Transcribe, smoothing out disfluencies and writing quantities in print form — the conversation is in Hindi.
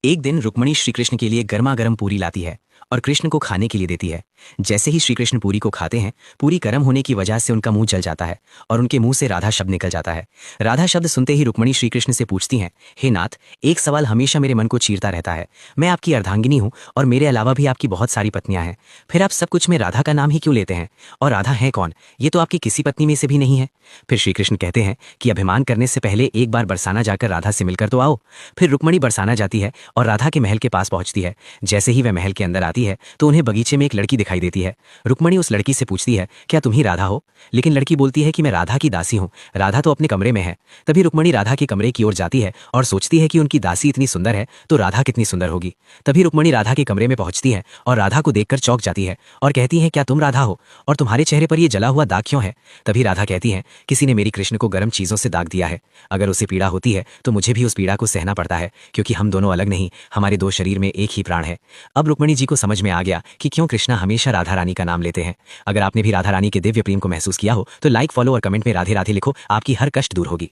एक दिन रुक्मणी श्री कृष्ण के लिए गर्मा गर्म पूरी लाती है और कृष्ण को खाने के लिए देती है। जैसे ही श्री कृष्ण पूरी को खाते हैं, पूरी गर्म होने की वजह से उनका मुंह जल जाता है और उनके मुंह से राधा शब्द निकल जाता है। राधा शब्द सुनते ही रुक्मणी श्री कृष्ण से पूछती हैं, हे नाथ, एक सवाल हमेशा मेरे मन को चीरता रहता है। मैं आपकी अर्धांगिनी हूँ और मेरे अलावा भी आपकी बहुत सारी पत्नियां हैं, फिर आप सब कुछ में राधा का नाम ही क्यों लेते हैं? और राधा है कौन? ये तो आपकी किसी पत्नी में से भी नहीं है। फिर श्री कृष्ण कहते हैं कि अभिमान करने से पहले एक बार बरसाना जाकर राधा से मिलकर तो आओ। फिर रुक्मणी बरसाना जाती है और राधा के महल के पास पहुंचती है। जैसे ही वह महल के अंदर आती है तो उन्हें बगीचे में एक लड़की दिखाई देती है। रुक्मणी उस लड़की से पूछती है, क्या तुम ही राधा हो? लेकिन लड़की बोलती है कि मैं राधा की दासी हूँ, राधा तो अपने कमरे में है। तभी रुक्मणी राधा के कमरे की ओर जाती है और सोचती है कि उनकी दासी इतनी सुंदर है तो राधा कितनी सुंदर होगी। तभी रुक्मणी राधा के कमरे में पहुंचती है और राधा को देखकर चौंक जाती है और कहती है, क्या तुम राधा हो? और तुम्हारे चेहरे पर यह जला हुआ दाग क्यों है? तभी राधा कहती है, किसी ने मेरी कृष्ण को गर्म चीजों से दाग दिया है। अगर उसे पीड़ा होती है तो मुझे भी उस पीड़ा को सहना पड़ता है, क्योंकि हम दोनों अलग नहीं, हमारे दो शरीर में एक ही प्राण है। अब रुक्मणी जी को समझ में आ गया कि क्यों कृष्णा हमेशा राधा रानी का नाम लेते हैं। अगर आपने भी राधा रानी के दिव्य प्रेम को महसूस किया हो तो लाइक, फॉलो और कमेंट में राधे राधे लिखो, आपकी हर कष्ट दूर होगी।